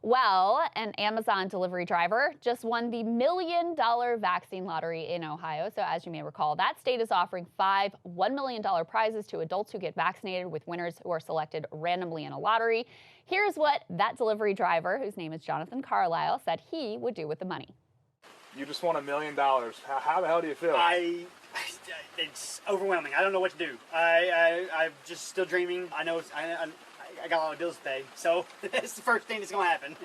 Well, an Amazon delivery driver just won the $1 million vaccine lottery in Ohio. So as you may recall, that state is offering five $1 million prizes to adults who get vaccinated, with winners who are selected randomly in a lottery. Here's what that delivery driver, whose name is Jonathan Carlisle, said he would do with the money. You just won $1 million. How the hell do you feel? It's overwhelming. I don't know what to do. I'm just still dreaming. I know I got a lot of bills to pay, so it's the first thing that's going to happen.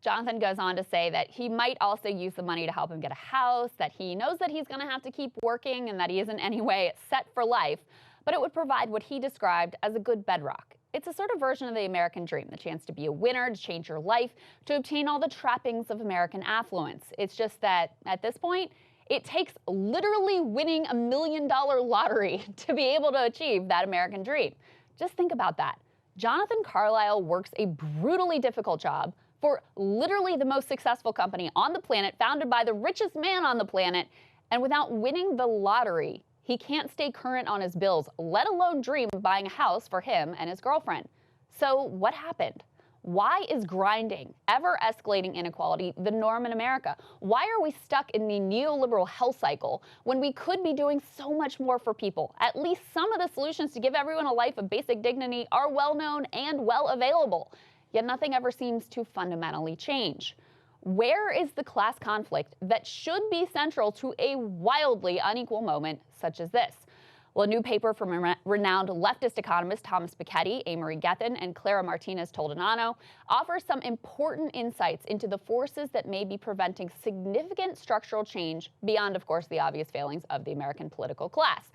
Jonathan goes on to say that he might also use the money to help him get a house, that he knows that he's going to have to keep working and that he isn't in any way set for life, but it would provide what he described as a good bedrock. It's a sort of version of the American dream, the chance to be a winner, to change your life, to obtain all the trappings of American affluence. It's just that at this point, it takes literally winning $1 million lottery to be able to achieve that American dream. Just think about that. Jonathan Carlisle works a brutally difficult job for literally the most successful company on the planet, founded by the richest man on the planet, and without winning the lottery, he can't stay current on his bills, let alone dream of buying a house for him and his girlfriend. So what happened? Why is grinding, ever-escalating inequality the norm in America? Why are we stuck in the neoliberal hell cycle when we could be doing so much more for people? At least some of the solutions to give everyone a life of basic dignity are well-known and well-available, yet nothing ever seems to fundamentally change. Where is the class conflict that should be central to a wildly unequal moment such as this? Well, a new paper from renowned leftist economists Thomas Piketty, Amory Gethin, and Clara Martinez-Toledano offers some important insights into the forces that may be preventing significant structural change beyond, of course, the obvious failings of the American political class.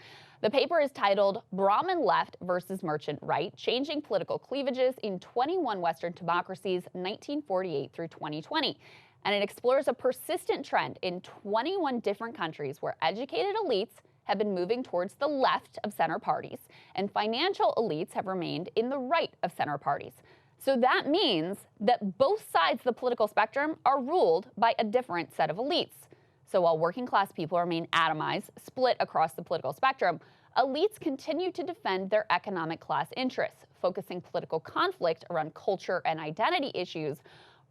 The paper is titled Brahmin Left versus Merchant Right, Changing Political Cleavages in 21 Western Democracies, 1948 through 2020. And it explores a persistent trend in 21 different countries where educated elites have been moving towards the left of center parties, and financial elites have remained in the right of center parties. So that means that both sides of the political spectrum are ruled by a different set of elites. So while working class people remain atomized, split across the political spectrum, elites continue to defend their economic class interests, focusing political conflict around culture and identity issues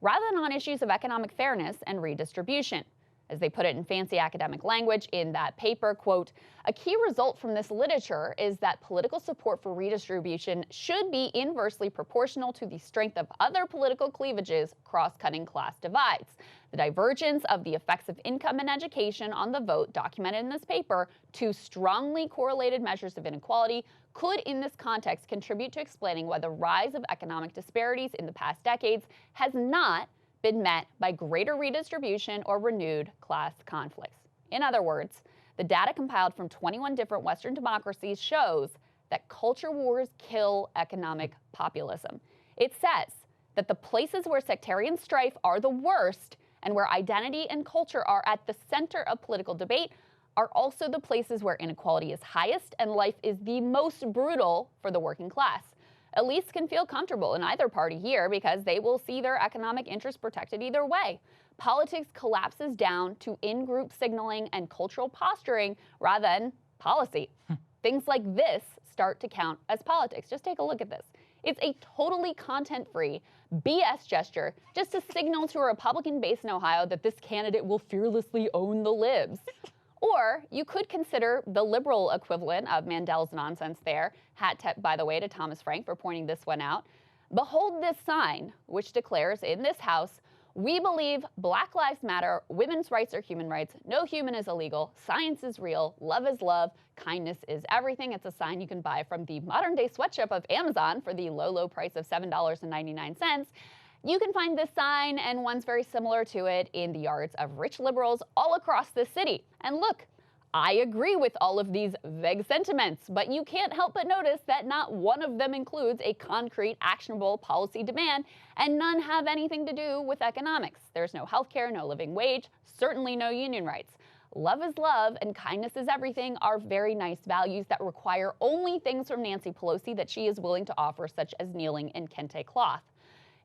rather than on issues of economic fairness and redistribution. As they put it in fancy academic language in that paper, quote, a key result from this literature is that political support for redistribution should be inversely proportional to the strength of other political cleavages cross-cutting class divides. The divergence of the effects of income and education on the vote documented in this paper, two strongly correlated measures of inequality, could in this context contribute to explaining why the rise of economic disparities in the past decades has not been met by greater redistribution or renewed class conflicts. In other words, the data compiled from 21 different Western democracies shows that culture wars kill economic populism. It says that the places where sectarian strife are the worst and where identity and culture are at the center of political debate are also the places where inequality is highest and life is the most brutal for the working class. Elites can feel comfortable in either party here because they will see their economic interests protected either way. Politics collapses down to in-group signaling and cultural posturing rather than policy. Things like this start to count as politics. Just take a look at this. It's a totally content-free BS gesture just to signal to a Republican base in Ohio that this candidate will fearlessly own the libs. Or you could consider the liberal equivalent of Mandel's nonsense there. Hat tip, by the way, to Thomas Frank for pointing this one out. Behold this sign, which declares in this house, we believe Black Lives Matter, women's rights are human rights, no human is illegal, science is real, love is love, kindness is everything. It's a sign you can buy from the modern-day sweatshop of Amazon for the low, low price of $7.99. You can find this sign and ones very similar to it in the yards of rich liberals all across the city. And look, I agree with all of these vague sentiments, but you can't help but notice that not one of them includes a concrete, actionable policy demand, and none have anything to do with economics. There's no healthcare, no living wage, certainly no union rights. Love is love and kindness is everything are very nice values that require only things from Nancy Pelosi that she is willing to offer, such as kneeling and kente cloth.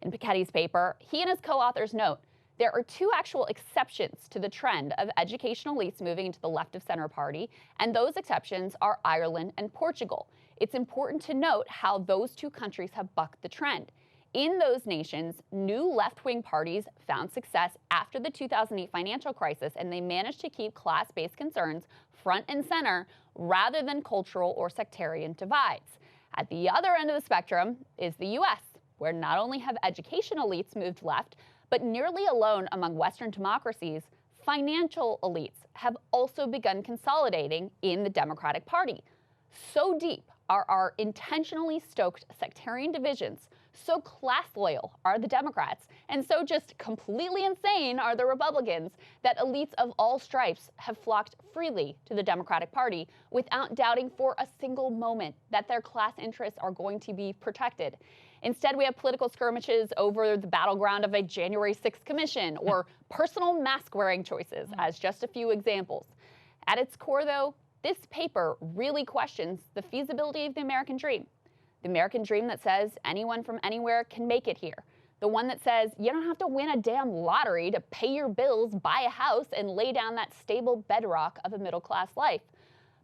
In Piketty's paper, he and his co-authors note there are two actual exceptions to the trend of educational elites moving into the left of center party, and those exceptions are Ireland and Portugal. It's important to note how those two countries have bucked the trend. In those nations, new left-wing parties found success after the 2008 financial crisis, and they managed to keep class-based concerns front and center rather than cultural or sectarian divides. At the other end of the spectrum is the U.S., where not only have education elites moved left, but nearly alone among Western democracies, financial elites have also begun consolidating in the Democratic Party. So deep are our intentionally stoked sectarian divisions, so class loyal are the Democrats, and so just completely insane are the Republicans that elites of all stripes have flocked freely to the Democratic Party without doubting for a single moment that their class interests are going to be protected. Instead, we have political skirmishes over the battleground of a January 6th commission or personal mask-wearing choices, as just a few examples. At its core, though, this paper really questions the feasibility of the American dream. The American dream that says anyone from anywhere can make it here. The one that says you don't have to win a damn lottery to pay your bills, buy a house, and lay down that stable bedrock of a middle-class life.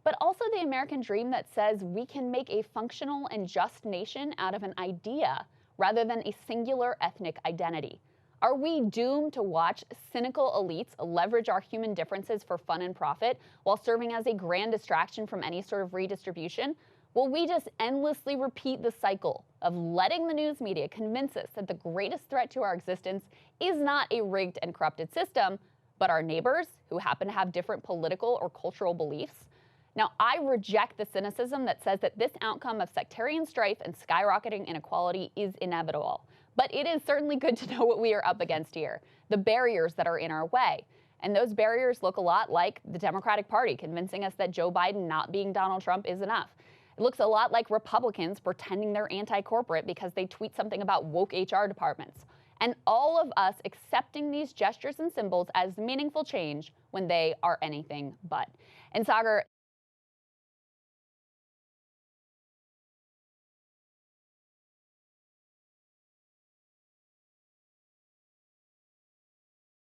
But also the American dream that says we can make a functional and just nation out of an idea rather than a singular ethnic identity. Are we doomed to watch cynical elites leverage our human differences for fun and profit while serving as a grand distraction from any sort of redistribution? Will we just endlessly repeat the cycle of letting the news media convince us that the greatest threat to our existence is not a rigged and corrupted system, but our neighbors who happen to have different political or cultural beliefs? Now, I reject the cynicism that says that this outcome of sectarian strife and skyrocketing inequality is inevitable. But it is certainly good to know what we are up against here, the barriers that are in our way. And those barriers look a lot like the Democratic Party convincing us that Joe Biden not being Donald Trump is enough. It looks a lot like Republicans pretending they're anti-corporate because they tweet something about woke HR departments. And all of us accepting these gestures and symbols as meaningful change when they are anything but. And Sagar,